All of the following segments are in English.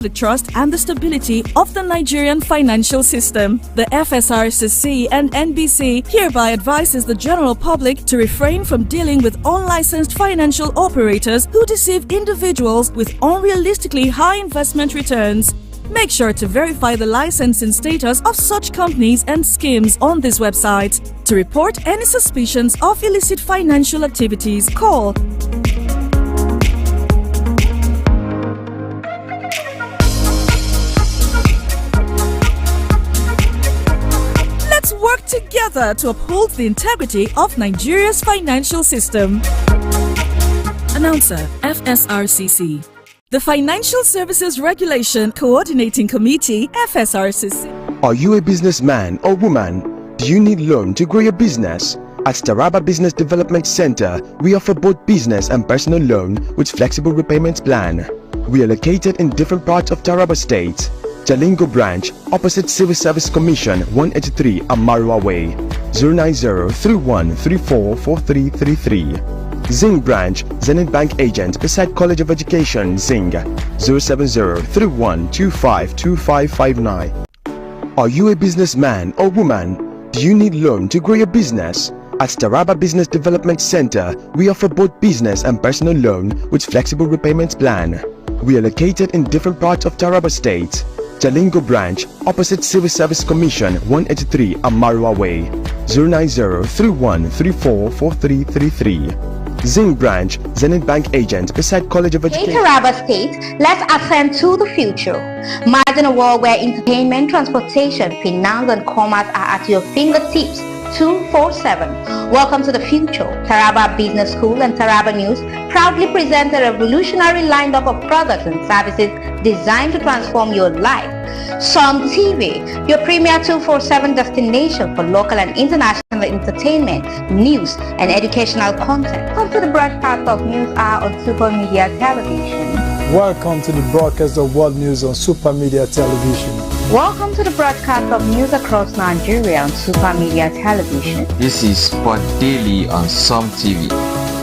the trust and the stability of the Nigerian financial system. The FSRCC and NBC hereby advises the general public to refrain from dealing with unlicensed financial operators who deceive individuals with unrealistically high investment returns. Make sure to verify the licensing status of such companies and schemes on this website. To report any suspicions of illicit financial activities, call Let's work together to uphold the integrity of Nigeria's financial system. Announcer, FSRCC. The Financial Services Regulation Coordinating Committee, FSRCC. Are you a businessman or woman? Do you need loan to grow your business? At Taraba Business Development Center, we offer both business and personal loan with flexible repayment plan. We are located in different parts of Taraba State. Jalingo branch, opposite Civil Service Commission, 183 Amarua Way, 090-3134-4333. Zing branch, Zenith Bank agent beside College of Education, Zing, 070-3125-2559. Are you a businessman or woman? Do you need loan to grow your business? At Taraba Business Development Center, we offer both business and personal loan with flexible repayment plan. We are located in different parts of Taraba State. Jalingo branch, opposite Civil Service Commission, 183 Amarua Way, 090-3134-4333. Zing branch, Zenith Bank agent beside College of Education. Hey Taraba State, let's ascend to the future. Imagine a world where entertainment, transportation, finance and commerce are at your fingertips 247. Welcome to the future. Taraba Business School and Taraba News proudly present a revolutionary lineup of products and services designed to transform your life. Sun TV, your premier 247 destination for local and international entertainment, news and educational content. Come to the broadcast of News Hour on Super Media Television. Welcome to the broadcast of World News on Super Media Television. Welcome to the broadcast of news across Nigeria on Super Media Television. This is Sport Daily on Sun TV.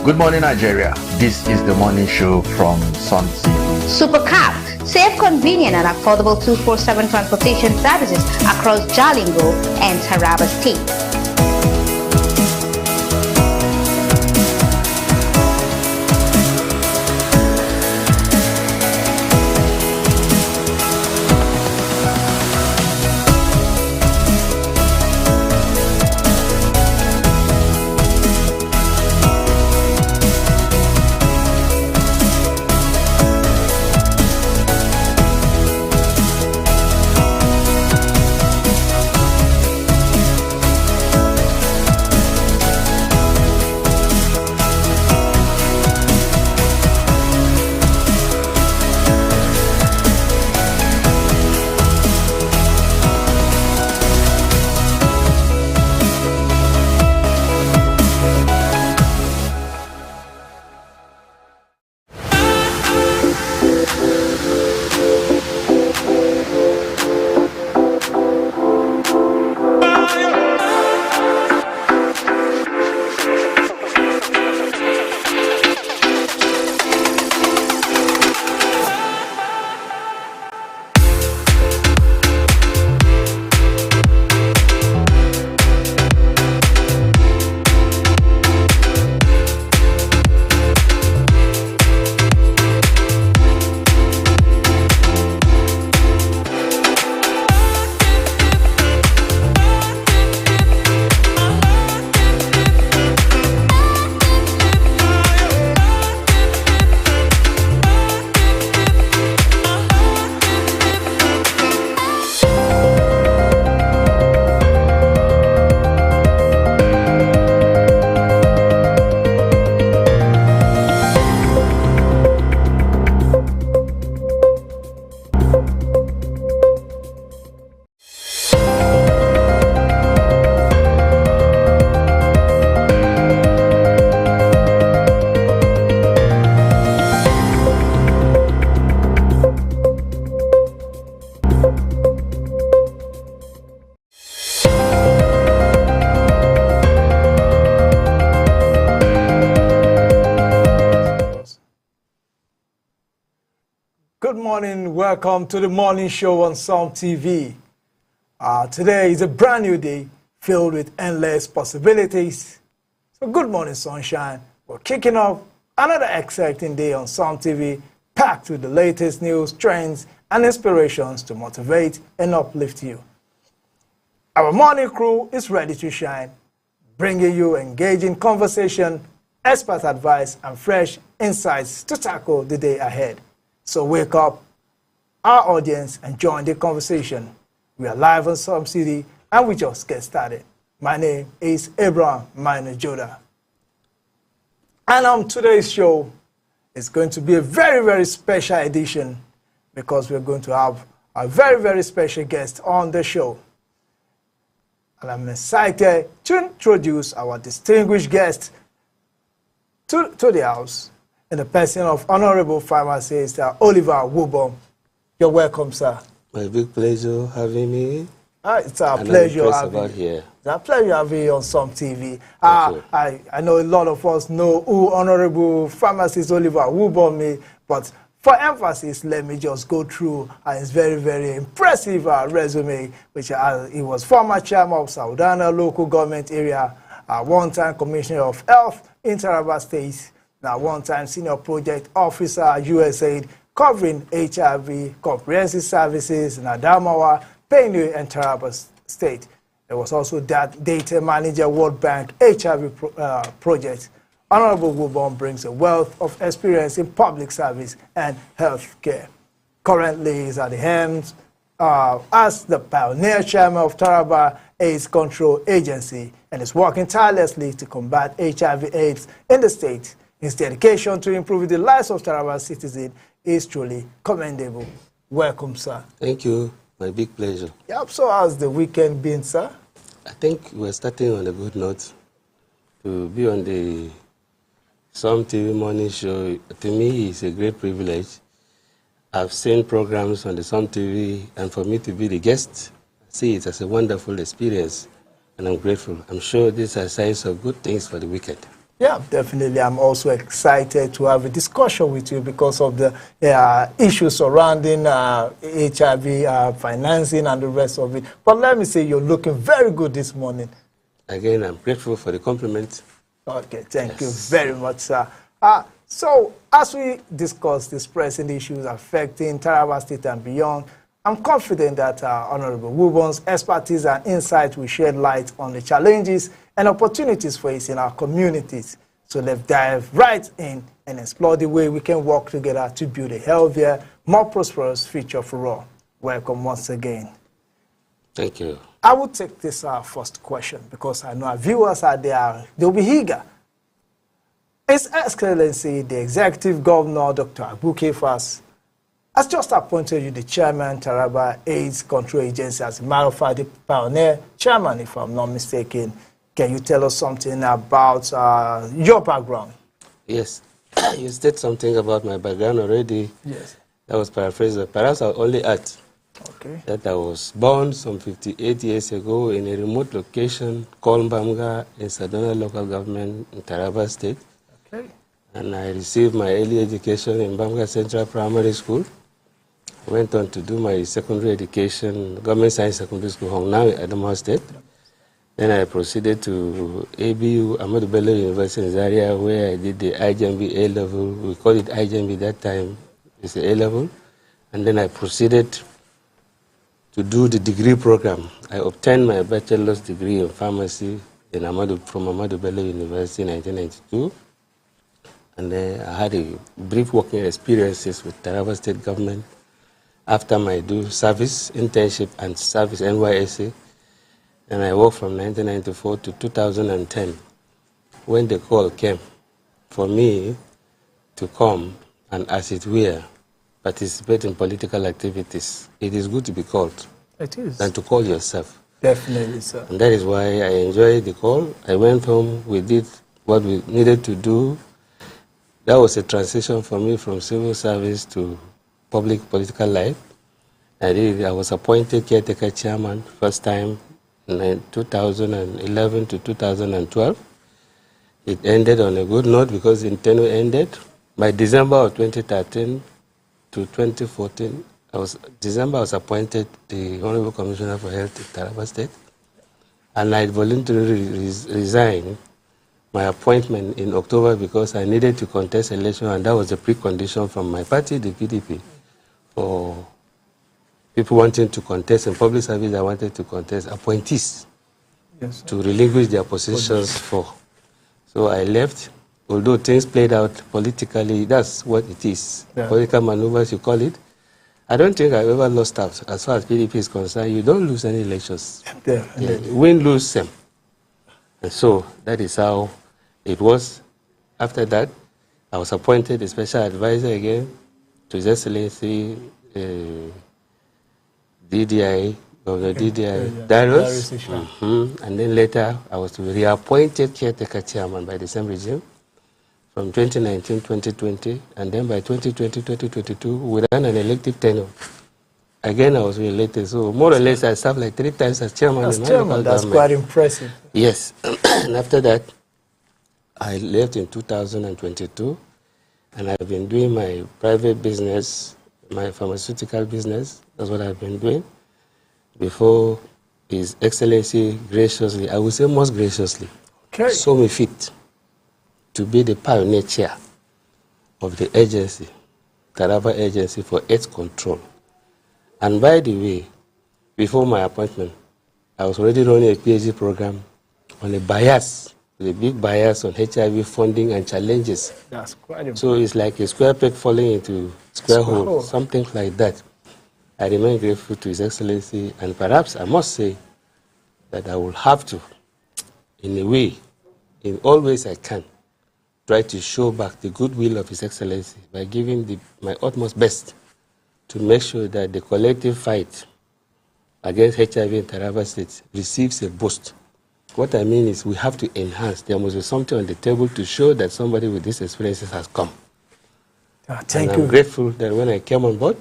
Good morning, Nigeria. This is the morning show from Sun TV. Supercab, safe, convenient and affordable 247 transportation services across Jalingo and Taraba State. welcome to the morning show on Psalm TV. Today is a brand new day filled with endless possibilities. So good morning, sunshine. We're kicking off another exciting day on Psalm TV, packed with the latest news, trends, and inspirations to motivate and uplift you. Our morning crew is ready to shine, bringing you engaging conversation, expert advice, and fresh insights to tackle the day ahead. So wake up, our audience, and join the conversation. We are live on Psalm City, and we just get started. My name is Abraham Minor Joda. And on today's show, it's going to be a very, very special edition because we're going to have a very, very special guest on the show. And I'm excited to introduce our distinguished guest to the house in the person of Honorable Pharmacist Oliver Wubom. You're welcome, sir. My big pleasure having me. It's our pleasure having you. Here. It's our pleasure having you on Psalm TV. I know a lot of us know who Honorable Pharmacist Oliver Wubom is, but for emphasis, let me just go through his very, very impressive resume, which he was former chairman of Saudana local government area, one-time commissioner of health in Taraba State, now one-time senior project officer at USAID, covering HIV comprehensive services in Adamawa, Benue, and Taraba State. There was also that data manager, World Bank HIV project. Honorable Wubom brings a wealth of experience in public service and health care. Currently, he's at the helm as the pioneer chairman of Taraba AIDS Control Agency and is working tirelessly to combat HIV/AIDS in the state. His dedication to improving the lives of Taraba citizens is truly commendable. Welcome, sir. Thank you. My big pleasure. Yep. So how's the weekend been, sir? I think we're starting on a good note. To be on the Psalm TV morning show, to me, is a great privilege. I've seen programs on the Psalm TV, and for me to be the guest, I see it as a wonderful experience, and I'm grateful. I'm sure these are signs of good things for the weekend. Yeah, definitely. I'm also excited to have a discussion with you because of the issues surrounding HIV, financing, and the rest of it. But let me say, you're looking very good this morning. Again, I'm grateful for the compliment. Okay, thank you very much, sir. So, as we discuss these pressing issues affecting Taraba State and beyond, I'm confident that Honorable Wubom's expertise and insight will shed light on the challenges and opportunities facing our communities. So let's dive right in and explore the way we can work together to build a healthier, more prosperous future for all. Welcome once again. Thank you. I will take this first question because I know our viewers are there. They'll be eager. His Excellency, the Executive Governor, Dr. Abuke Fas, has just appointed you the chairman, Taraba AIDS Control Agency, as a matter of fact, the pioneer chairman, if I'm not mistaken. Can you tell us something about your background? Yes. You said something about my background already. Yes. That was paraphrased. Perhaps I'll only add that I was born some 58 years ago in a remote location called Mbamga in Sadona local government in Taraba State. Okay. And I received my early education in Mbamga Central Primary School. I went on to do my secondary education, Government Science Secondary School, Hongnam in Adamawa State. Then I proceeded to ABU, Ahmadu Bello University in Zaria, where I did the IJMB A-level. We called it IJMB that time. It's the A-level. And then I proceeded to do the degree program. I obtained my bachelor's degree in pharmacy from Ahmadu Bello University in 1992. And then I had a brief working experiences with Taraba State government after my service, internship, and service NYSC. And I worked from 1994 to 2010 when the call came for me to come and, as it were, participate in political activities. It is good to be called. It is. Than to call yourself. Definitely, sir. And that is why I enjoyed the call. I went home, we did what we needed to do. That was a transition for me from civil service to public political life. I was appointed caretaker chairman first time in 2011 to 2012. It ended on a good note because the tenure ended. By December of 2013 to 2014, December I was appointed the Honorable Commissioner for Health in Taraba State, and I voluntarily resigned my appointment in October because I needed to contest election, and that was the precondition from my party, the PDP, for people wanting to contest in public service. I wanted to contest appointees to relinquish their positions for. So I left, although things played out politically. That's what it is. Political maneuvers, you call it. I don't think I ever lost out. As far as PDP is concerned, you don't lose any elections. Win, lose, same. And so that is how it was. After that, I was appointed a special advisor again to His Excellency DDI, Governor DDI Darius. And then later, I was reappointed caretaker chairman by the same regime from 2019-2020, and then by 2020-2022, we ran an elective tenure. Again, I was re-elected, so more or less I served like 3 times as chairman. As chairman, that's quite impressive. Yes, and after that, I left in 2022, and I've been doing my private business, my pharmaceutical business. That's what I've been doing before His Excellency graciously, I would say most graciously, saw me fit to be the pioneer chair of the agency, Taraba Agency for AIDS Control. And by the way, before my appointment, I was already running a PhD program on a bias, the big bias on HIV funding and challenges. That's quite important. So it's like a square peg falling into square hole, something like that. I remain grateful to His Excellency, and perhaps I must say that I will have to, in a way, in all ways I can, try to show back the goodwill of His Excellency by giving my utmost best to make sure that the collective fight against HIV in Taraba State receives a boost. What I mean is we have to enhance. There must be something on the table to show that somebody with these experiences has come. Thank you. I'm grateful that when I came on board,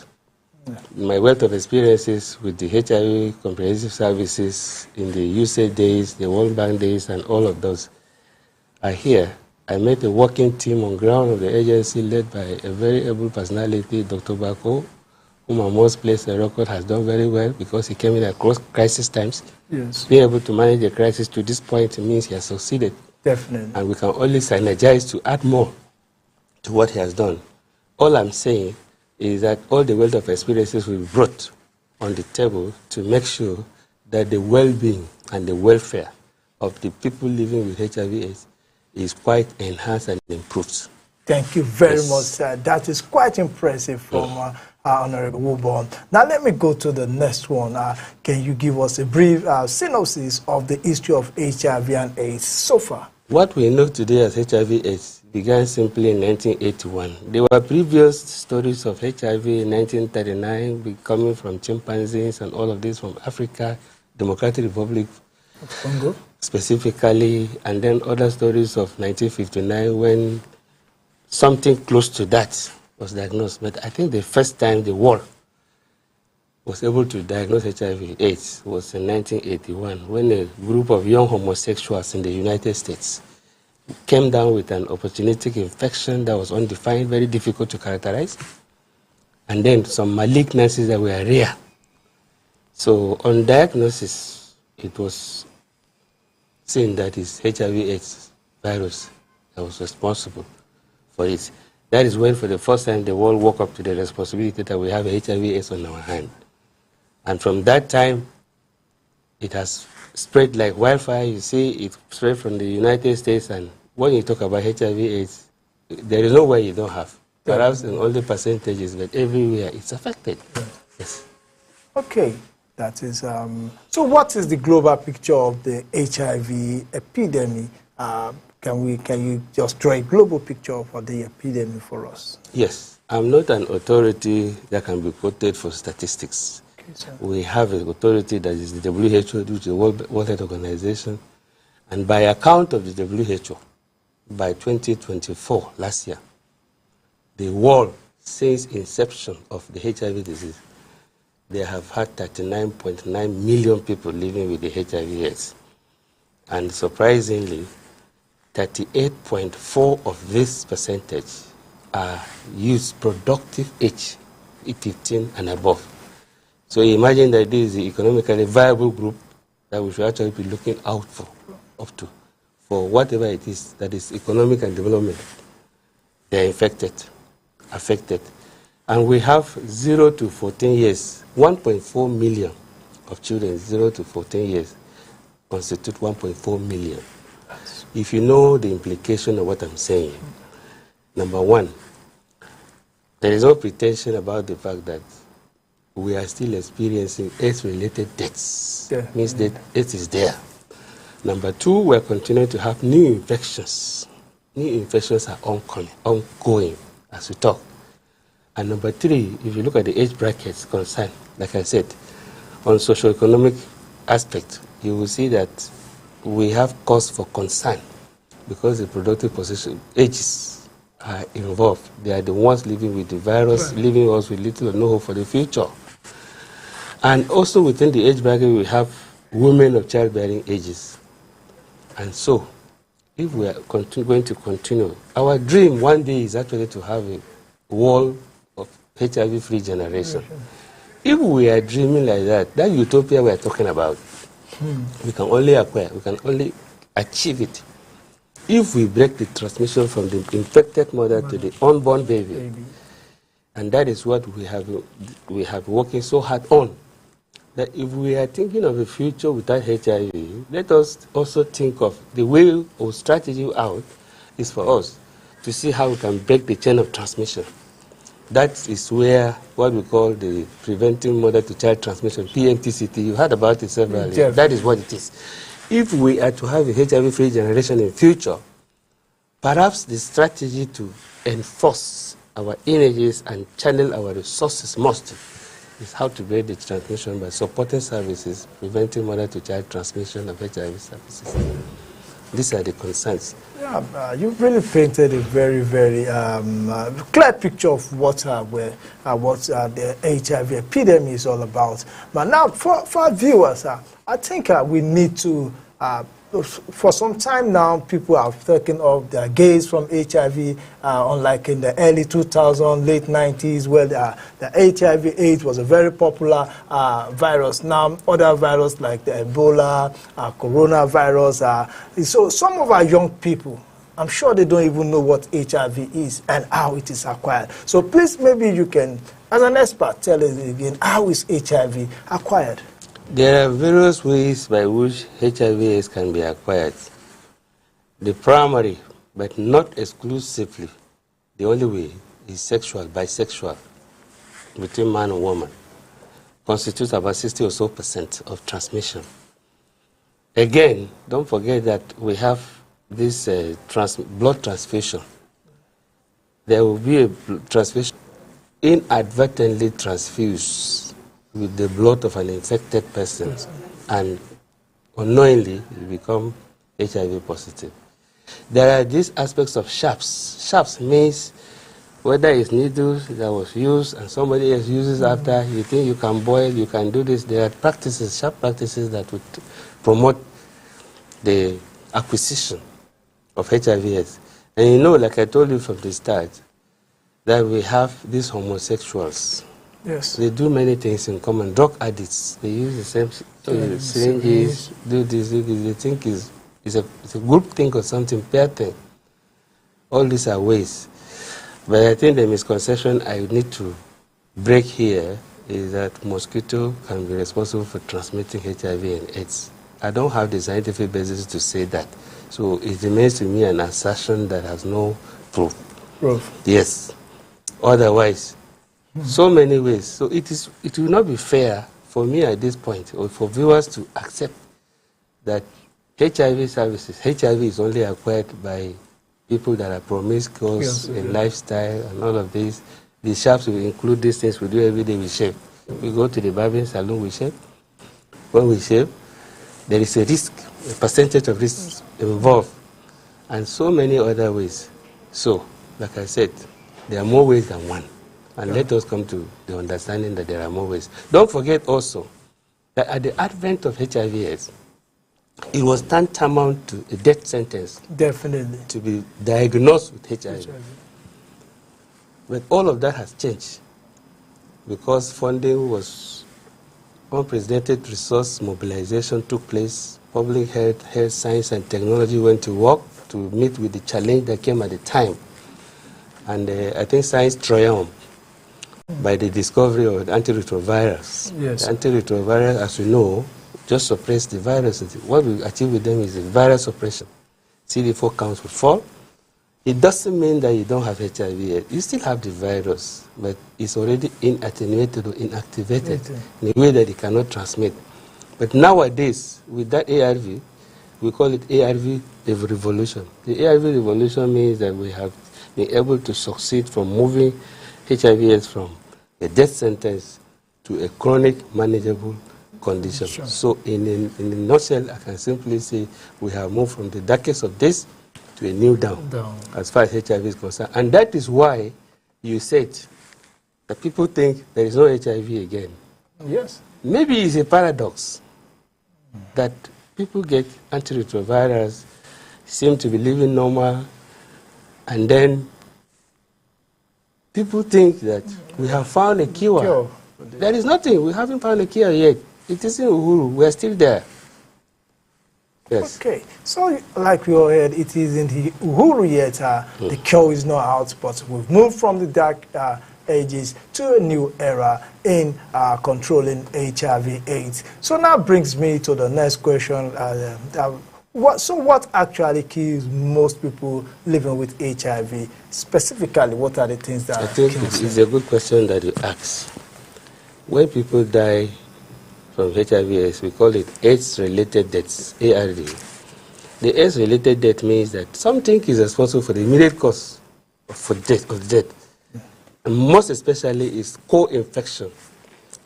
my wealth of experiences with the HIV comprehensive services in the USAID days, the World Bank days, and all of those are here. I met a working team on ground of the agency led by a very able personality, Dr. Bako, whom I must place a record has done very well because he came in at crisis times. Yes. Being able to manage a crisis to this point means he has succeeded. Definitely. And we can only synergize to add more to what he has done. All I'm saying is that all the wealth of experiences we brought on the table to make sure that the well-being and the welfare of the people living with HIV/AIDS is quite enhanced and improved. Thank you very much, sir. That is quite impressive from Honorable Wubon. Now let me go to the next one. Can you give us a brief synopsis of the history of HIV and AIDS so far? What we know today as HIV/AIDS began simply in 1981. There were previous stories of HIV in 1939 coming from chimpanzees and all of this from Africa, Democratic Republic of Congo specifically, and then other stories of 1959 when something close to that was diagnosed. But I think the first time the world was able to diagnose HIV/AIDS was in 1981 when a group of young homosexuals in the United States came down with an opportunistic infection that was undefined, very difficult to characterize, and then some malignancies that were rare. So on diagnosis, it was seen that it's HIV/AIDS virus that was responsible for it. That is when, for the first time, the world woke up to the responsibility that we have HIV/AIDS on our hand. And from that time, it has spread like wildfire. You see, it spread from the United States, and when you talk about HIV/AIDS, there is nowhere you don't have. Perhaps in all the percentages, but everywhere it's affected. Yes. Okay. That is, so what is the global picture of the HIV epidemic? Can you just draw a global picture for the epidemic for us? Yes. I'm not an authority that can be quoted for statistics. Okay, we have an authority that is the WHO, which is the World Health Organization. And by account of the WHO, by 2024, last year, the world, since inception of the HIV disease, they have had 39.9 million people living with the HIV/AIDS. And surprisingly, 38.4% of this percentage are youth, productive age 15 and above. So imagine that this is the economically viable group that we should actually be looking out for, up to, for whatever it is that is economic and development. They are affected. And we have 0 to 14 years, 1.4 million of children 0 to 14 years constitute 1.4 million. If you know the implication of what I'm saying, number one, there is no pretension about the fact that we are still experiencing AIDS-related deaths. Yeah. Means that AIDS is there. Number two, we are continuing to have new infections. New infections are ongoing as we talk. And number three, if you look at the age brackets concerned, like I said, on socioeconomic aspect, you will see that we have cause for concern because the productive position ages are involved. They are the ones living with the virus, leaving us with little or no hope for the future. And also within the age bracket, we have women of childbearing ages. And so, if we are going to continue, our dream one day is actually to have a wall of HIV-free generation. If we are dreaming like that utopia we are talking about, we can only acquire, we can only achieve it if we break the transmission from the infected mother to the unborn baby. And that is what we have working so hard on. That if we are thinking of a future without HIV, let us also think of the way or strategy out is for us to see how we can break the chain of transmission. That is where what we call the preventing mother-to-child transmission, PMTCT, you heard about it several years. That is what it is. If we are to have a HIV-free generation in future, perhaps the strategy to enforce our energies and channel our resources most is how to break the transmission by supporting services, preventing mother-to-child transmission of HIV services. These are the concerns. Yeah, you've really painted a very, very clear picture of what the HIV epidemic is all about. But now, for our viewers, I think we need to, for some time now, people have taken off their gaze from HIV, unlike in the early 2000s, late 90s, where the HIV/AIDS was a very popular virus. Now, other viruses like the Ebola, coronavirus. So some of our young people, I'm sure they don't even know what HIV is and how it is acquired. So please, maybe you can, as an expert, tell us again, how is HIV acquired? There are various ways by which HIV/AIDS can be acquired. The primary, but not exclusively, the only way is sexual, bisexual, between man and woman. Constitutes about 60% or so of transmission. Again, don't forget that we have this blood transfusion. There will be a transfusion inadvertently transfused with the blood of an infected person, and unknowingly you become HIV positive. There are these aspects of sharps. Sharps means whether it's needles that was used and somebody else uses after, you think you can boil, you can do this. There are practices, sharp practices that would promote the acquisition of HIV/AIDS. And you know, like I told you from the start, that we have these homosexuals. Yes. They do many things in common. Drug addicts, they use the same syringes, do this. They think it's a group thing or something, pair thing. All these are ways. But I think the misconception I need to break here is that mosquito can be responsible for transmitting HIV and AIDS. I don't have the scientific basis to say that. So it remains to me an assertion that has no proof. Yes. Otherwise, so many ways. So it will not be fair for me at this point, or for viewers to accept that HIV services, HIV is only acquired by people that are promiscuous in lifestyle and all of this. The sharps will include these things we do every day. We shave. We go to the barbering salon, we shave. When we shave, there is a risk, a percentage of risk involved, and so many other ways. So, like I said, there are more ways than one. And let us come to the understanding that there are more ways. Don't forget also that at the advent of HIV/AIDS, it was tantamount to a death sentence. Definitely. To be diagnosed with HIV. But all of that has changed. because funding was unprecedented resource mobilization took place. Public health, science, and technology went to work to meet with the challenge that came at the time. And I think science triumphed by the discovery of the antiretrovirus. Yes. The antiretrovirus, as we know, just suppress the virus. What we achieve with them is a virus suppression. CD4 counts will fall. It doesn't mean that you don't have HIV yet. You still have the virus, but it's already inattenuated or inactivated in a way that it cannot transmit. But nowadays, with that ARV, we call it ARV revolution. The ARV revolution means that we have been able to succeed from moving HIV/AIDS from a death sentence to a chronic, manageable condition. Sure. So in a nutshell, I can simply say we have moved from the darkest of days to a new dawn as far as HIV is concerned. And that is why you said that people think there is no HIV again. Yes. Maybe it's a paradox that people get antiretrovirals, seem to be living normal, and then people think that we have found a cure. There is nothing. We haven't found a cure yet. It is in Uhuru. We are still there. Yes. Okay. So, like we all heard, it is in the Uhuru yet. The cure is not out, but we've moved from the dark ages to a new era in controlling HIV/AIDS. So now brings me to the next question. What actually kills most people living with HIV? Specifically, what are the things that I think kills it's them? a good question that you ask. When people die from HIV/AIDS, we call it AIDS-related deaths, ARD. The AIDS-related death means that something is responsible for the immediate cause of death. And most especially is co-infection.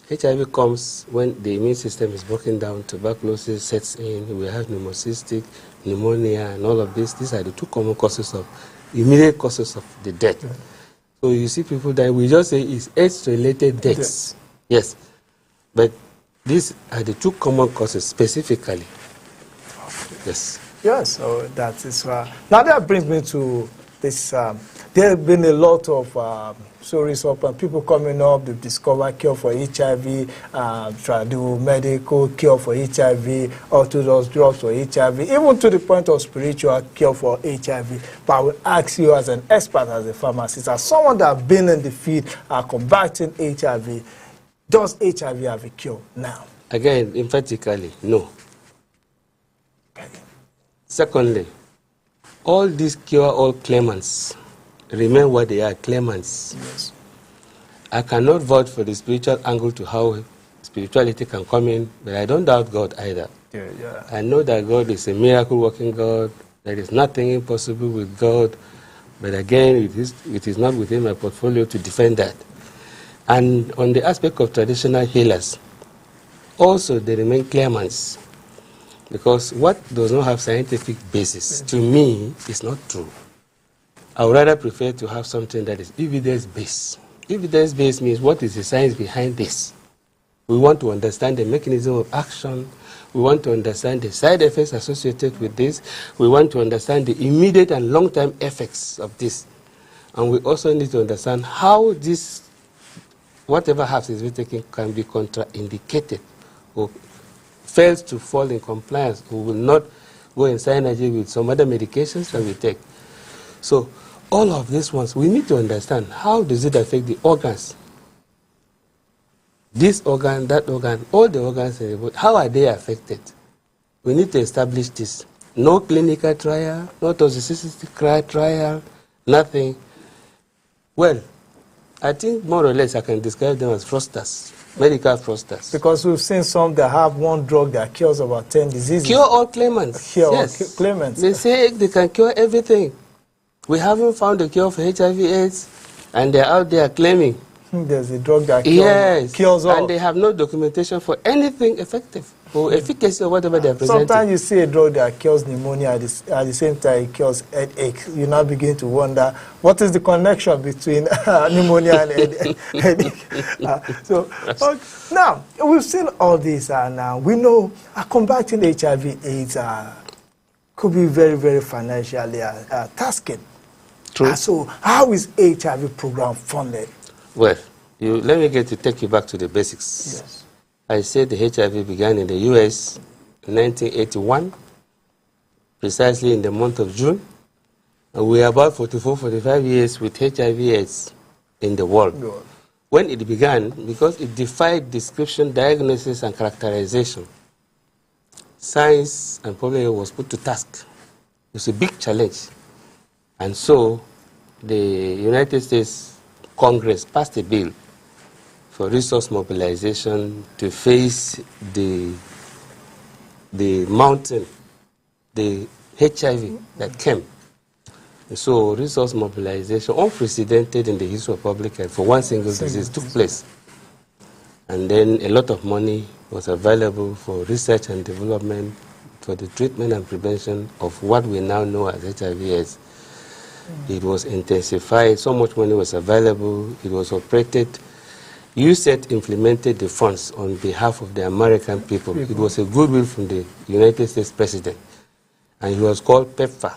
HIV comes when the immune system is broken down, tuberculosis sets in, we have pneumocystic, pneumonia, and all of this. These are the two common causes of, immediate causes of the death. So you see people die, we just say it's AIDS-related deaths. Yes. But these are the two common causes specifically. Yes. Yes, so that is now that brings me to this. There have been a lot of stories of people coming up to discover cure for HIV, try to do medical cure for HIV, orthodox drugs for HIV, even to the point of spiritual cure for HIV. But I will ask you as an expert, as a pharmacist, as someone that has been in the field combating HIV, does HIV have a cure now? Again, emphatically, no. Secondly, all these cure-all claimants remain what they are, claimants. Yes. I cannot vouch for the spiritual angle to how spirituality can come in, but I don't doubt God either. Yeah. I know that God is a miracle-working God. There is nothing impossible with God. But again, it is not within my portfolio to defend that. And on the aspect of traditional healers, also they remain claimants. Because what does not have scientific basis, to me, is not true. I would rather prefer to have something that is evidence-based. Evidence-based means what is the science behind this? We want to understand the mechanism of action. We want to understand the side effects associated with this. We want to understand the immediate and long-term effects of this. And we also need to understand how this, whatever happens is taken, can be contraindicated or fails to fall in compliance, who will not go in synergy with some other medications that we take. So all of these ones, we need to understand how does it affect the organs. This organ, that organ, all the organs in the body, how are they affected? We need to establish this. No clinical trial, no toxicity trial, nothing. Well, I think more or less I can describe them as fraudsters. Medical fraudsters. Because we've seen some that have one drug that cures about 10 diseases. Cure all claimants. Cure yes. all claimants. They say they can cure everything. We haven't found a cure for HIV/AIDS, and they're out there claiming. There's a drug that cures all. And they have no documentation for anything effective or efficacy or whatever they're presenting. Sometimes you see a drug that cures pneumonia, at the same time it cures headache. You now begin to wonder, what is the connection between pneumonia and headache? Now, we've seen all this, and we know combating HIV/AIDS could be very, very financially tasking. True. So how is HIV program funded? Well, let me take you back to the basics. Yes. I said the HIV began in the U.S. in 1981, precisely in the month of June. And we are about 45 years with HIV/AIDS in the world. Good. When it began, because it defied description, diagnosis, and characterization, science and public health was put to task. It was a big challenge. And so the United States Congress passed a bill for resource mobilization to face the mountain, the HIV that came. And so resource mobilization, unprecedented in the history of public health, for one single disease took place. And then a lot of money was available for research and development for the treatment and prevention of what we now know as HIV/AIDS. It was intensified, so much money was available, it was operated. USAID implemented the funds on behalf of the American people. It was a goodwill from the United States President, and it was called PEPFAR.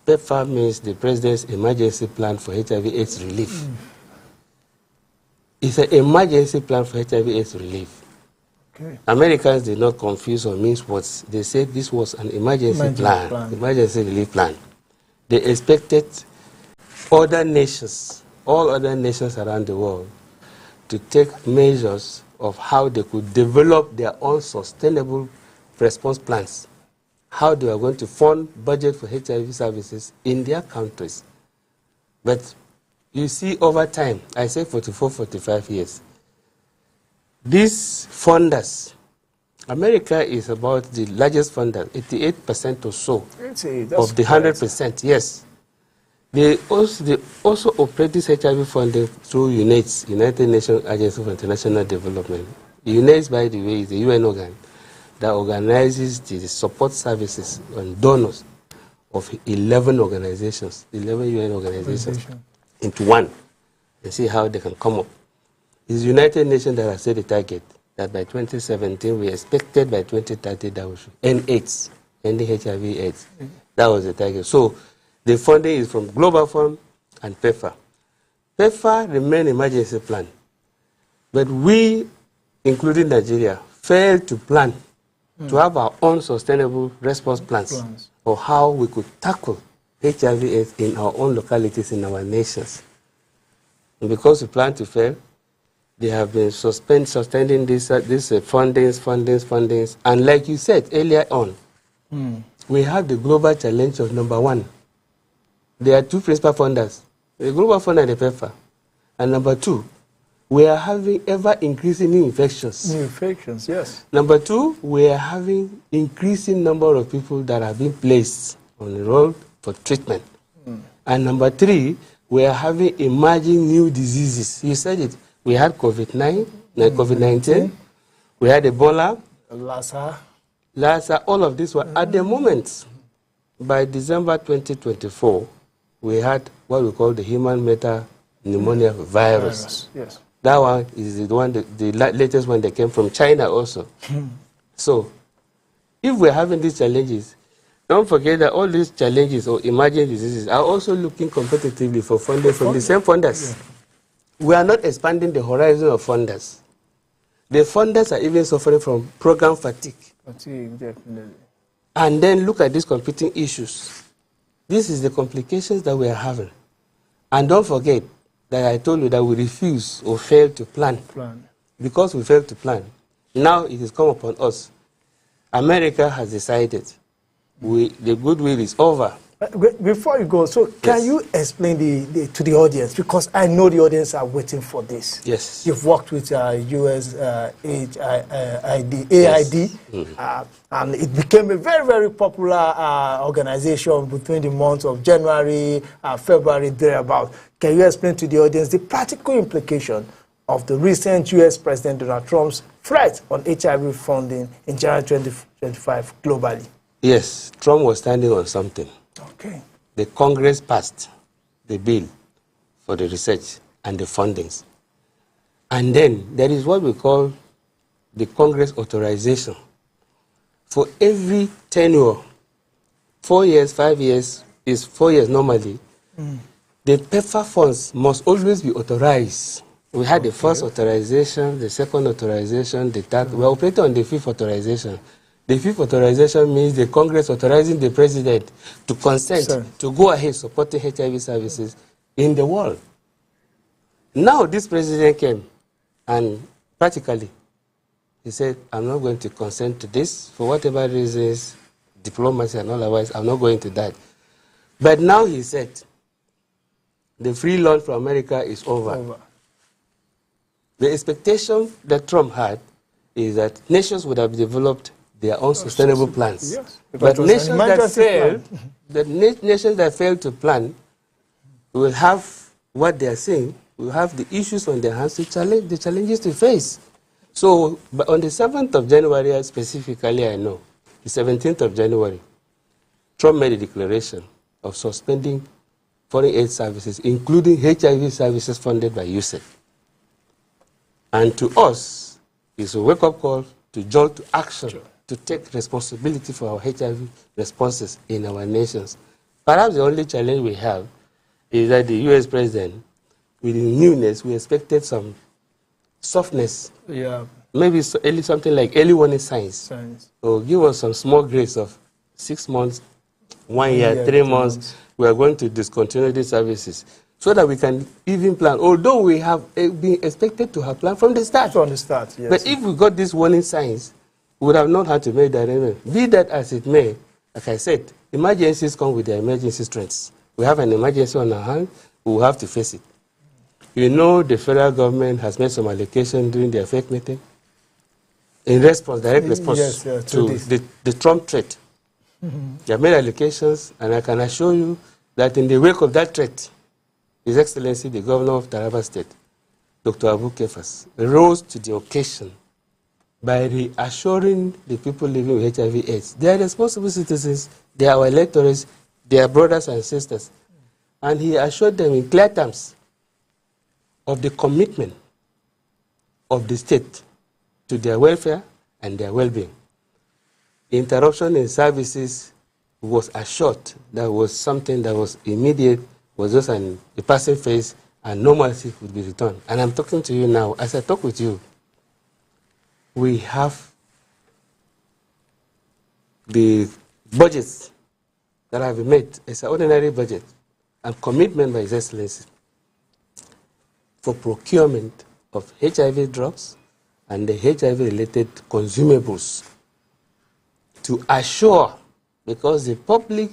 PEPFAR means the President's Emergency Plan for HIV/AIDS Relief. It's an emergency plan for HIV/AIDS relief. Okay. Americans did not confuse or mince words. They said this was an emergency plan, emergency relief plan. They expected other nations, all other nations around the world, to take measures of how they could develop their own sustainable response plans, how they are going to fund budget for HIV services in their countries. But you see, over time, I say 44, 45 years, these funders, America is about the largest funder, 88% or so of the 100%, yes. They also operate this HIV funding through UNAIDS, United Nations Agency for International Development. UNAIDS, by the way, is the UN organ that organizes the support services and donors of 11 organizations, 11 UN organizations, into one, and see how they can come up. It's the United Nations that has set the target that by 2017, we expected by 2030 that we should end AIDS, ending HIV/AIDS. That was the target. So the funding is from Global Fund and PEPFAR. PEPFAR remained emergency plan, but we, including Nigeria, failed to plan to have our own sustainable response plans of how we could tackle HIV/AIDS in our own localities, in our nations. And because we plan to fail, they have been sustaining this fundings. And like you said earlier on, we have the global challenge of number one. There are two principal funders, the Global Fund and the PEPFAR. And number two, we are having ever-increasing new infections. New infections, yes. Number two, we are having increasing number of people that have been placed on the roll for treatment. And number three, we are having emerging new diseases. You said it. We had COVID-19, we had Ebola, Lassa, all of this. At the moment, by December 2024, we had what we call the human metapneumonia virus. Yes. That one is the one, the latest one that came from China also. So, if we're having these challenges, don't forget that all these challenges or emerging diseases are also looking competitively for funding from the same funders. Yeah. We are not expanding the horizon of funders. The funders are even suffering from program fatigue. Fatigue, definitely. And then look at these competing issues. This is the complications that we are having. And don't forget that I told you that we refuse or fail to plan. Because we failed to plan. Now it has come upon us. America has decided the goodwill is over. Before you go, so can you explain to the audience, because I know the audience are waiting for this. Yes. You've worked with US AID, yes. And it became a very, very popular organization between the months of January, February, thereabout. Can you explain to the audience the practical implication of the recent US President Donald Trump's threat on HIV funding in January 2025 globally? Yes, Trump was standing on something. Okay. The Congress passed the bill for the research and the fundings. And then there is what we call the Congress authorization. For every tenure, 4 years, 5 years, is 4 years normally, the PEPFAR funds must always be authorized We had the first authorization, the second authorization, the third. We're operating on the fifth authorization. The fifth authorization means the Congress authorizing the President to consent to go ahead supporting HIV services in the world. Now this President came and practically he said, I'm not going to consent to this for whatever reasons, diplomacy and otherwise, I'm not going to that. But now he said, the free lunch from America is over. The expectation that Trump had is that nations would have developed their own sustainable plans. Yes, but nations that fail to plan will have what they are saying, will have the issues on their hands to challenge the challenges to face. So but on the 7th of January, specifically I know, the 17th of January, Trump made a declaration of suspending foreign aid services, including HIV services funded by USAID. And to us, it's a wake-up call to jolt to action, to take responsibility for our HIV responses in our nations. Perhaps the only challenge we have is that the US president, with the newness, we expected some softness. Yeah. Maybe something like early warning signs. Or give us some small grace of 6 months, 1 year, 3 months. We are going to discontinue these services so that we can even plan. Although we have been expected to have planned from the start. From the start, yes. But if we got these warning signs, we would have not had to make that arrangement. Be that as it may, like I said, emergencies come with their emergency strengths. We have an emergency on our hands, we will have to face it. You know the federal government has made some allocation during their FAQ meeting in response, direct response to the Trump threat. They have made allocations, and I can assure you that in the wake of that threat, His Excellency, the Governor of Taraba State, Dr. Abu Kefas, rose to the occasion by reassuring the people living with HIV/AIDS. They are responsible citizens, they are our electors, they are brothers and sisters. And he assured them in clear terms of the commitment of the state to their welfare and their well-being. Interruption in services was assured. That was something that was immediate, was just a passing phase, and normalcy would be returned. And I'm talking to you now. As I talk with you, we have the budgets that have been made. It's an ordinary budget and commitment by His Excellency for procurement of HIV drugs and the HIV-related consumables to assure, because the public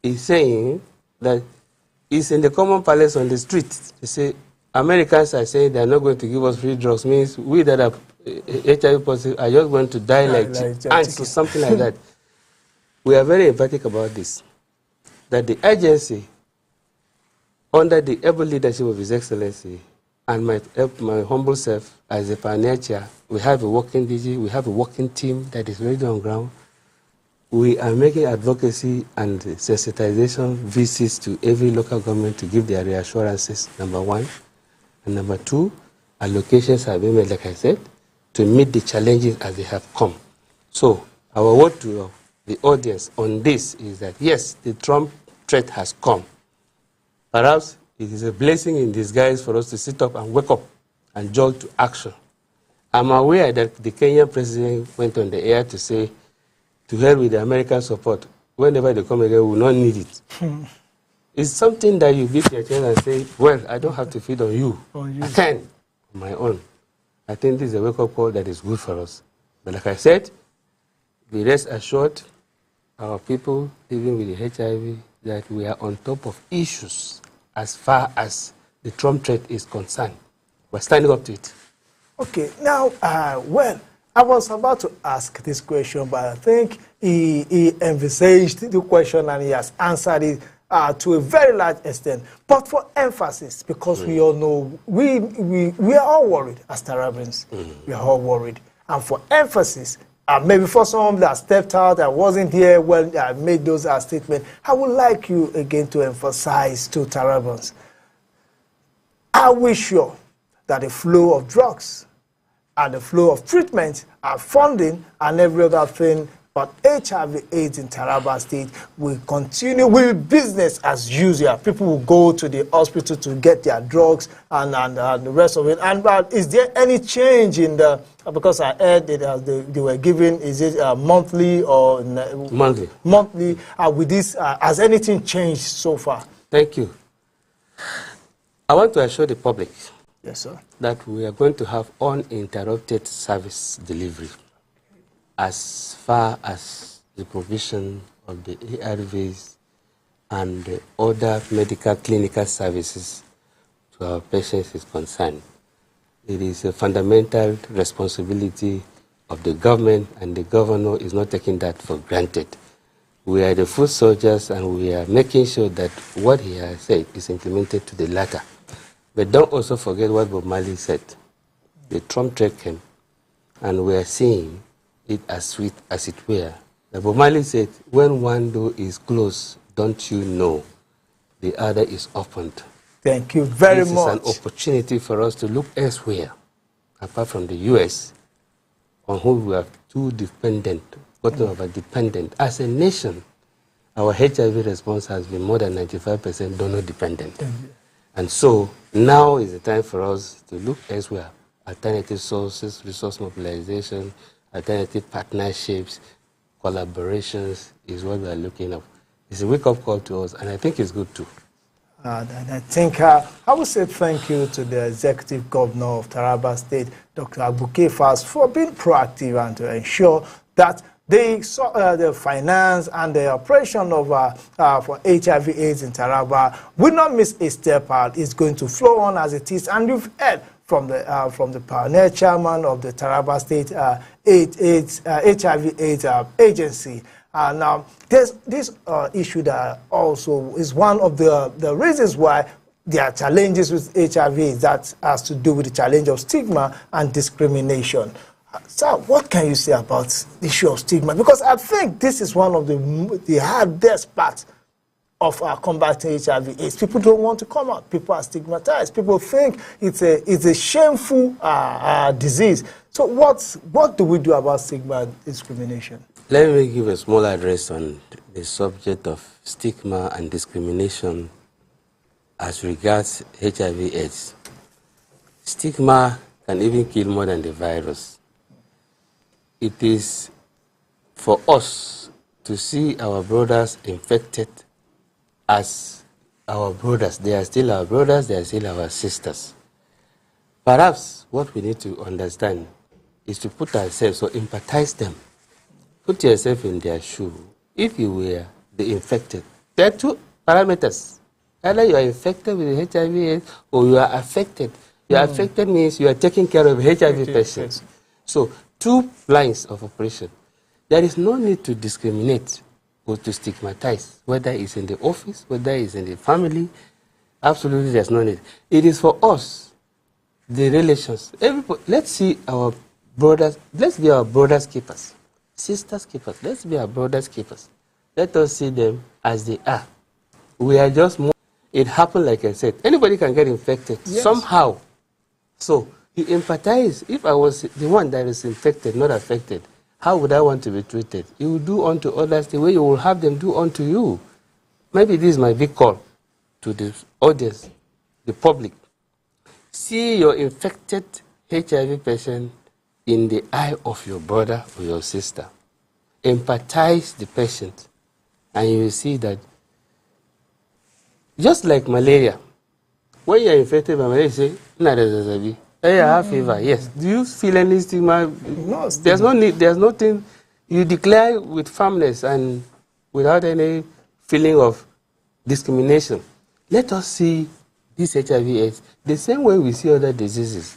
is saying that it's in the common palace on the street. They say, Americans are saying they are not going to give us free drugs, means we that are HIV positive are just going to die like ants or something like that. We are very emphatic about this, that the agency, under the able leadership of His Excellency and my humble self as a pioneer chair, we have a working DG, we have a working team that is ready on ground. We are making advocacy and sensitization visits to every local government to give their reassurances, number one. And number two, allocations have been made, like I said, to meet the challenges as they have come. So our word to the audience on this is that, yes, the Trump threat has come. Perhaps it is a blessing in disguise for us to sit up and wake up and jog to action. I'm aware that the Kenyan president went on the air to say, to hell with the American support. Whenever they come again, we will not need it. It's something that you beat your chest and say, well, I don't have to feed on you. I can on my own. I think this is a wake-up call that is good for us. But like I said, be rest assured, our people living with the HIV, that we are on top of issues as far as the Trump threat is concerned. We're standing up to it. Okay, now, well, I was about to ask this question, but I think he envisaged the question and he has answered it to a very large extent. But for emphasis, because we all know, we are all worried as Tarabans. We are all worried. And for emphasis, maybe for someone that stepped out, that wasn't here when I made those statements, I would like you again to emphasize to Tarabans, are we sure that the flow of drugs and the flow of treatment and funding and every other thing But HIV/AIDS in Taraba State will continue with business as usual. People will go to the hospital to get their drugs and the rest of it. And is there any change in the, because I heard that they were giving, is it monthly or? Monthly. Monthly. With this, has anything changed so far? Thank you. I want to assure the public, yes, sir, that we are going to have uninterrupted service delivery as far as the provision of the ARVs and the other medical clinical services to our patients is concerned. It is a fundamental responsibility of the government, and the governor is not taking that for granted. We are the foot soldiers, and we are making sure that what he has said is implemented to the latter. But don't also forget what Bob Marley said. The Trump trade came, and we are seeing it as sweet as it were. Bob Marley said, when one door is closed, don't you know the other is opened. Thank you very much. This is an opportunity for us to look elsewhere, apart from the U.S., on whom we are too dependent, gotten over-dependent. As a nation, our HIV response has been more than 95% donor-dependent. And so now is the time for us to look elsewhere. Alternative sources, resource mobilization, alternative partnerships, collaborations is what we are looking at. It's a wake-up call to us, and I think it's good too. And I think I would say thank you to the Executive Governor of Taraba State, Dr. Abuke Fast, for being proactive and to ensure that the finance and the operation of for HIV/AIDS in Taraba will not miss a step out. It's going to flow on as it is, and you've heard from the pioneer chairman of the Taraba State HIV/AIDS agency. Now, there's this issue that also is one of the reasons why there are challenges with HIV. That has to do with the challenge of stigma and discrimination. So, what can you say about the issue of stigma? Because I think this is one of the hardest parts of combating HIV/AIDS. People don't want to come out. People are stigmatized. People think it's a shameful disease. So what do we do about stigma and discrimination? Let me give a small address on the subject of stigma and discrimination as regards HIV/AIDS. Stigma can even kill more than the virus. It is for us to see our brothers infected as our brothers. They are still our brothers, they are still our sisters. Perhaps what we need to understand is to put ourselves, or empathize them. Put yourself in their shoe. If you were the infected, there are two parameters. Either you are infected with HIV/AIDS or you are affected. You are affected means you are taking care of HIV patients. So, two lines of operation. There is no need to discriminate or to stigmatize, whether it's in the office, whether it's in the family. Absolutely, there's no need. It is for us, the relations. Everybody, let's see our brothers, let's be our brothers' keepers. Sisters' keepers, let's be our brothers' keepers. Let us see them as they are. We are just more. It happened, like I said. Anybody can get infected somehow. So, you empathize. If I was the one that is infected, not affected, how would I want to be treated? You will do unto others the way you will have them do unto you. Maybe this is my big call to the audience, the public. See your infected HIV patient in the eye of your brother or your sister. Empathize the patient, and you will see that just like malaria, when you are infected by malaria, you say, hey, I have fever. Yes. Do you feel any stigma? No. There's no need. There's nothing. You declare with firmness and without any feeling of discrimination. Let us see this HIV/AIDS the same way we see other diseases.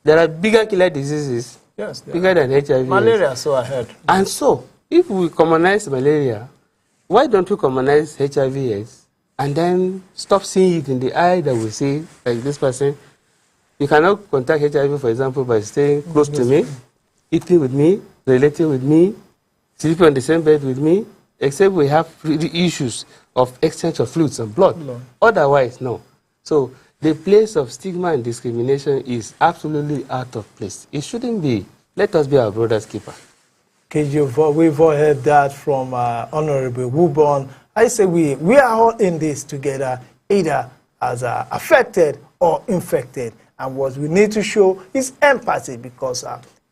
There are bigger killer diseases, bigger than HIV/AIDS. Malaria, so I heard. And so, if we commonize malaria, why don't we commonize HIV/AIDS and then stop seeing it in the eye that we see, like this person? You cannot contact HIV, for example, by staying close to me, eating with me, relating with me, sleeping on the same bed with me, except we have the issues of exchange of fluids and blood. Otherwise, no. So the place of stigma and discrimination is absolutely out of place. It shouldn't be. Let us be our brother's keeper. Okay, we've all heard that from Honorable Wubon. I say we are all in this together, either as affected or infected. And what we need to show is empathy, because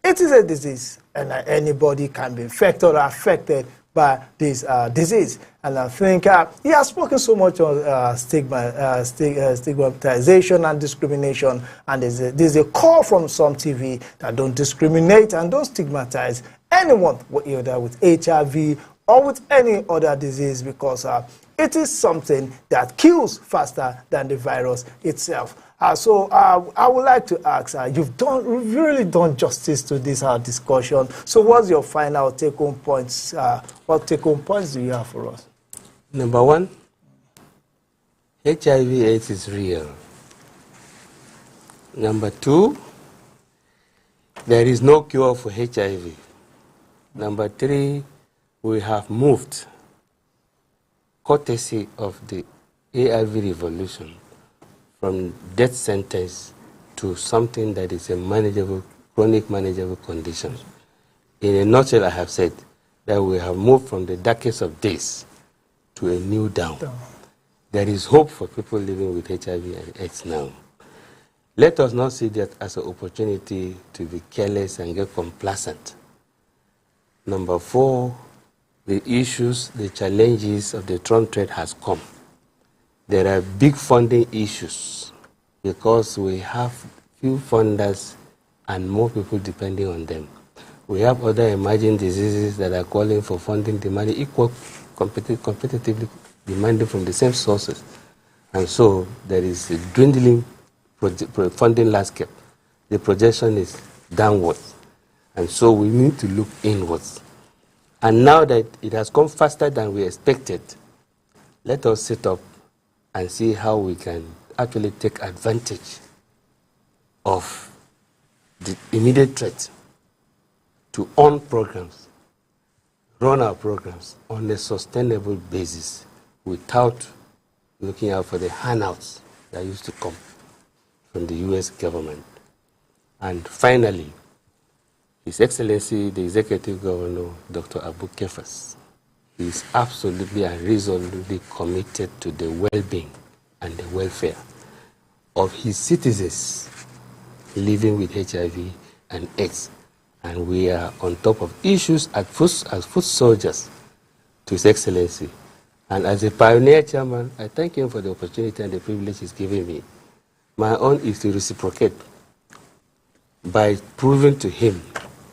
it is a disease, and anybody can be infected or affected by this disease. And I think he has spoken so much on stigmatization and discrimination, and there's a call from some TV that don't discriminate and don't stigmatize anyone, either with HIV or with any other disease, because it is something that kills faster than the virus itself. So I would like to ask, you've really done justice to this discussion. So what's your final take-home points? What take-home points do you have for us? Number one, HIV/AIDS is real. Number two, there is no cure for HIV. Number three, we have moved, courtesy of the ARV revolution, from death sentence to something that is a manageable, chronic manageable condition. In a nutshell, I have said that we have moved from the darkest of days to a new dawn. There is hope for people living with HIV and AIDS now. Let us not see that as an opportunity to be careless and get complacent. Number four, the issues, the challenges of the Trump trade has come. There are big funding issues because we have few funders and more people depending on them. We have other emerging diseases that are calling for funding, demanding equal, competitively demanding from the same sources. And so there is a dwindling funding landscape. The projection is downwards. And so we need to look inwards. And now that it has come faster than we expected, let us sit up and see how we can actually take advantage of the immediate threat to own programs, run our programs on a sustainable basis without looking out for the handouts that used to come from the U.S. government. And finally, His Excellency, the Executive Governor, Dr. Abu Kefas, is absolutely and resolutely committed to the well-being and the welfare of his citizens living with HIV and AIDS. And we are on top of issues as foot soldiers to His Excellency. And as a pioneer chairman, I thank him for the opportunity and the privilege he's given me. My own is to reciprocate by proving to him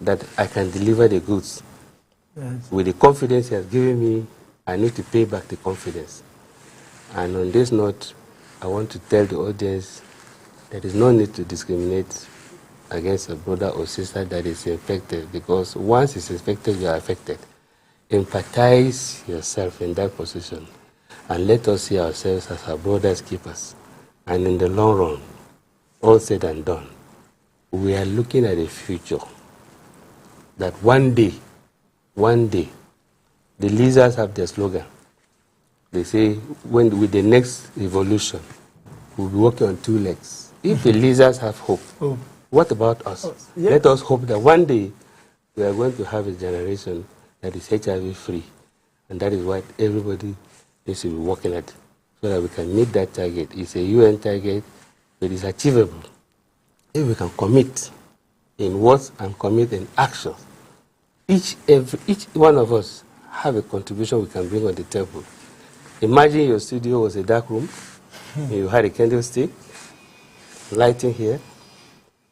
that I can deliver the goods. Yes. With the confidence he has given me, I need to pay back the confidence. And on this note, I want to tell the audience there is no need to discriminate against a brother or sister that is infected, because once it's infected, you are affected. Empathize yourself in that position, and let us see ourselves as our brother's keepers. And in the long run, all said and done, we are looking at a future that one day, the lizards have their slogan. They say, with the next evolution, we'll be walking on two legs. If the lizards have hope, what about us? Yeah. Let us hope that one day we are going to have a generation that is HIV-free. And that is what everybody needs to be working at, so that we can meet that target. It's a UN target, but it's achievable. If we can commit in words and commit in action, each one of us have a contribution we can bring on the table. Imagine your studio was a dark room, you had a candlestick, lighting here.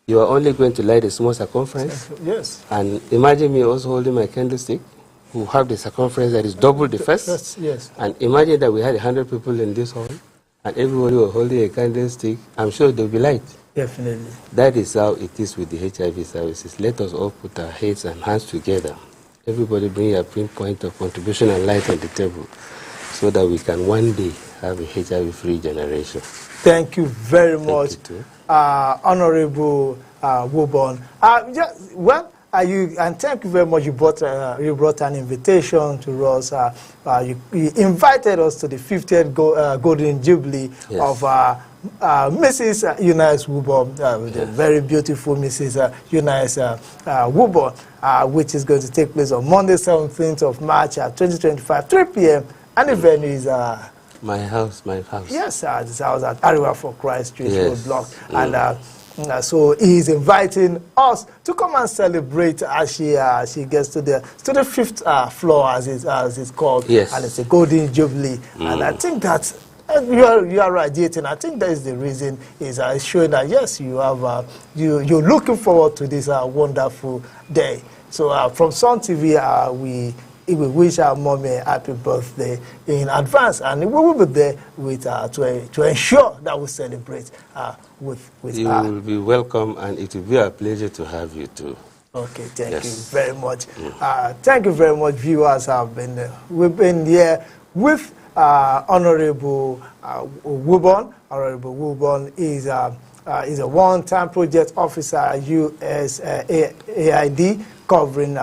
You are only going to light a small circumference. Yes. And imagine me also holding my candlestick, who have the circumference that is double the first. Yes. And imagine that we had 100 people in this hall, and everybody was holding a candlestick. I'm sure there will be light. Definitely. That is how it is with the HIV services. Let us all put our heads and hands together. Everybody bring a pinpoint of contribution and light on the table, so that we can one day have a HIV-free generation. Thank you very much, Honorable Wubon. And thank you very much. You brought an invitation to us. You invited us to the 50th Golden Jubilee of Mrs. Eunice Wubon, the very beautiful Mrs. Eunice Wubon, which is going to take place on Monday, 17th of March, 2025, 3 p.m. And the venue is... my house. Yes, this house at Ariwa for Christ Street Yes. Roadblock. And so he's inviting us to come and celebrate as she gets to the 5th floor, as it's called. Yes. And it's a golden jubilee. And I think that you are radiating. I think that is the reason is showing that yes, you have you're looking forward to this wonderful day. So from Sun TV, we wish our mommy a happy birthday in advance, and we will be there with to ensure that we celebrate with you her. will be welcome, and it will be a pleasure to have you too. Okay, thank Yes. you very much. Thank you very much, viewers. We've been here with Honorable Wubon. Honorable Wubon is a one-time project officer at USAID covering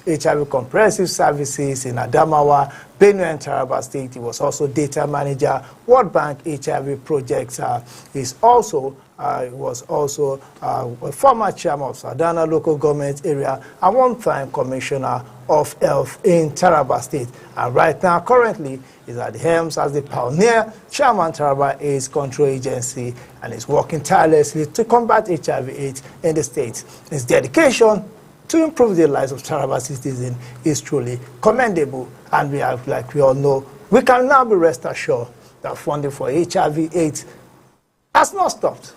HIV comprehensive services in Adamawa, Benue, and Taraba State. He was also data manager, World Bank HIV projects. He was also a former chairman of Sadana local government area and one-time commissioner of health in Taraba State. And right now, currently, is at the helms as the pioneer chairman Taraba AIDS Control Agency, and is working tirelessly to combat HIV/AIDS in the state. His dedication to improve the lives of Taraba citizens is truly commendable, and we have, like we all know, we can now be rest assured that funding for HIV/AIDS has not stopped.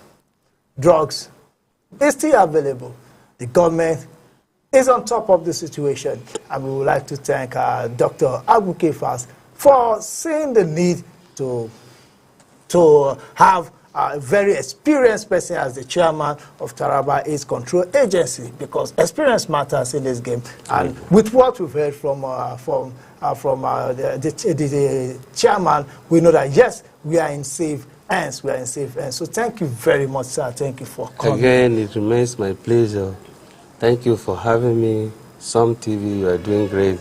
Drugs is still available. The government is on top of the situation, and we would like to thank Dr. Abu Kefas for seeing the need to have a very experienced person as the chairman of Taraba AIDS Control Agency, because experience matters in this game. And with what we've heard from the chairman, we know that yes, we are in safe hands. We are in safe hands. So thank you very much, sir. Thank you for coming. Again, it remains my pleasure. Thank you for having me. Some TV, you are doing great,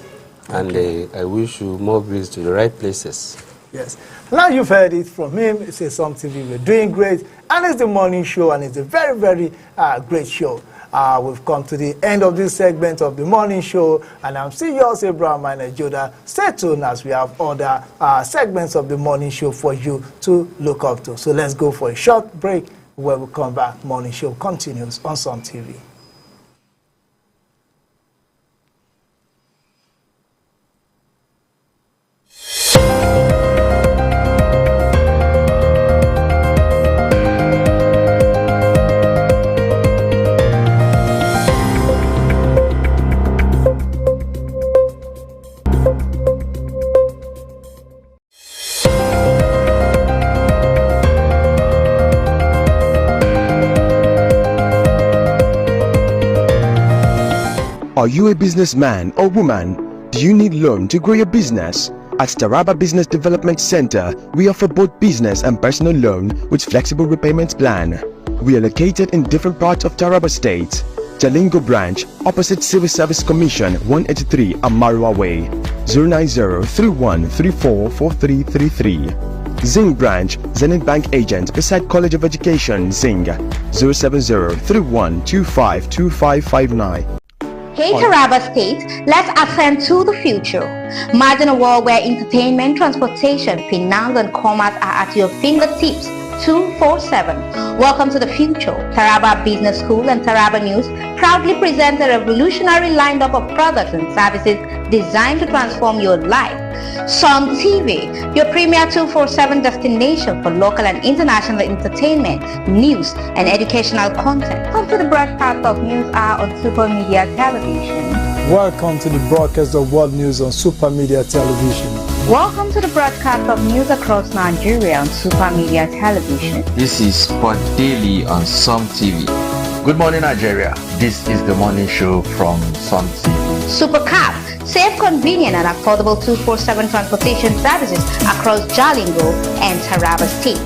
and I wish you more breeze to the right places. Yes. Now you've heard it from him. It says something we're doing great, and it's the morning show, and it's a very, very great show. We've come to the end of this segment of the morning show, and I'm still yours, Abraham Joda. Stay tuned as we have other segments of the morning show for you to look up to. So let's go for a short break. When we come back, morning show continues on Sun TV. Are you a businessman or woman? Do you need loan to grow your business? At Taraba Business Development Center, we offer both business and personal loan with flexible repayment plan. We are located in different parts of Taraba State. Jalingo branch, opposite Civil Service Commission, 183 Amarwa Way, 090-3134-4333. Zing branch, Zenith Bank agent beside College of Education, Zing, 070-3125-2559. Hey Taraba State, let's ascend to the future. Imagine a world where entertainment, transportation, finance and commerce are at your fingertips 247. Welcome to the future. Taraba Business School and Taraba News proudly present a revolutionary lineup of products and services designed to transform your life. Sun TV, your premier 247 destination for local and international entertainment, news, and educational content. Come to the broadcast of News Hour on Super Media Television. Welcome to the broadcast of World News on Super Media Television. Welcome to the broadcast of news across Nigeria on Super Media Television. This is Sport Daily on Sun TV. Good morning, Nigeria. This is the morning show from Sun TV. Supercab, safe, convenient, and affordable 247 transportation services across Jalingo and Taraba State.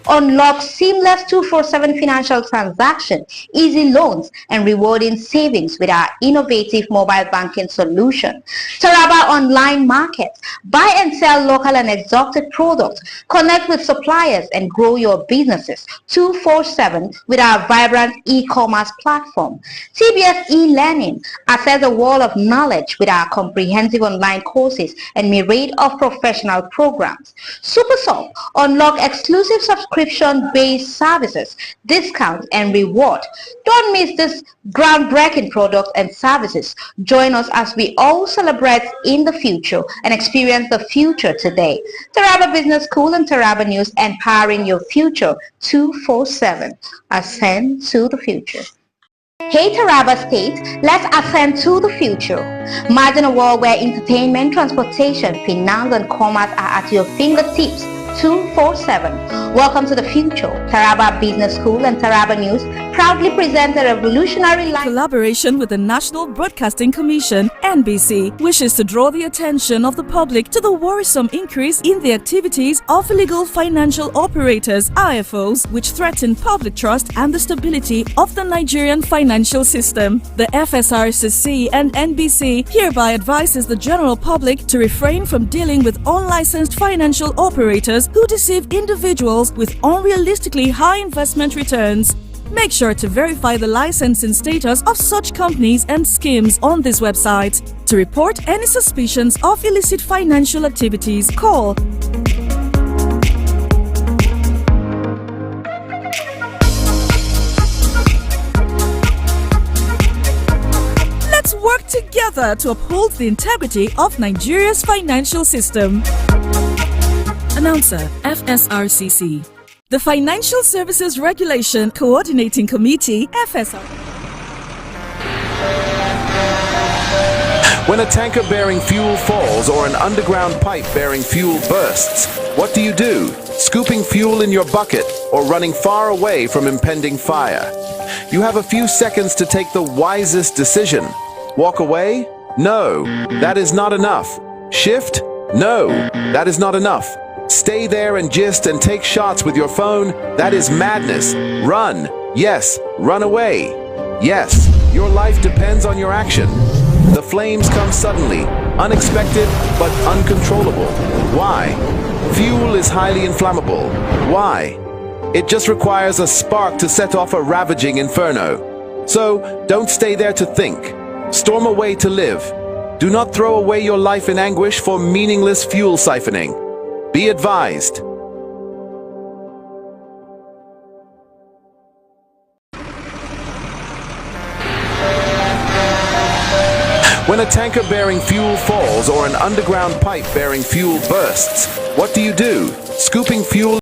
Unlock seamless 24/7 financial transaction, easy loans, and rewarding savings with our innovative mobile banking solution. Taraba Online Markets. Buy and sell local and exotic products. Connect with suppliers and grow your businesses 24/7 with our vibrant e-commerce platform. TBS e-learning. Access a wall of knowledge with our comprehensive online courses and myriad of professional programs. Supersoft. Unlock exclusive subscription-based services, discounts, and reward. Don't miss this groundbreaking products and services. Join us as we all celebrate in the future and experience the future today. Taraba Business School and Taraba News, empowering your future 24/7. Ascend to the future. Hey Taraba State, let's ascend to the future. Imagine a world where entertainment, transportation, finance, and commerce are at your fingertips 24/7. Welcome to the future. Taraba Business School and Taraba News proudly present a revolutionary life. Collaboration with the National Broadcasting Commission, NBC, wishes to draw the attention of the public to the worrisome increase in the activities of illegal financial operators, IFOs, which threaten public trust and the stability of the Nigerian financial system. The FSRCC and NBC hereby advises the general public to refrain from dealing with unlicensed financial operators who deceive individuals with unrealistically high investment returns. Make sure to verify the licensing status of such companies and schemes on this website. To report any suspicions of illicit financial activities, call Let's work together to uphold the integrity of Nigeria's financial system. Announcer, FSRCC. The Financial Services Regulation Coordinating Committee, FSR. When a tanker bearing fuel falls or an underground pipe bearing fuel bursts, what do you do? Scooping fuel in your bucket or running far away from impending fire? You have a few seconds to take the wisest decision. Walk away? No, that is not enough. Shift? No, that is not enough. Stay there and gist and take shots with your phone? That is madness. Run. Yes, run away. Yes, your life depends on your action. The flames come suddenly, unexpected but uncontrollable. Why? Fuel is highly inflammable. Why? It just requires a spark to set off a ravaging inferno. So, don't stay there to think. Storm away to live. Do not throw away your life in anguish for meaningless fuel siphoning. Be advised. When a tanker bearing fuel falls or an underground pipe bearing fuel bursts, what do you do? Scooping fuel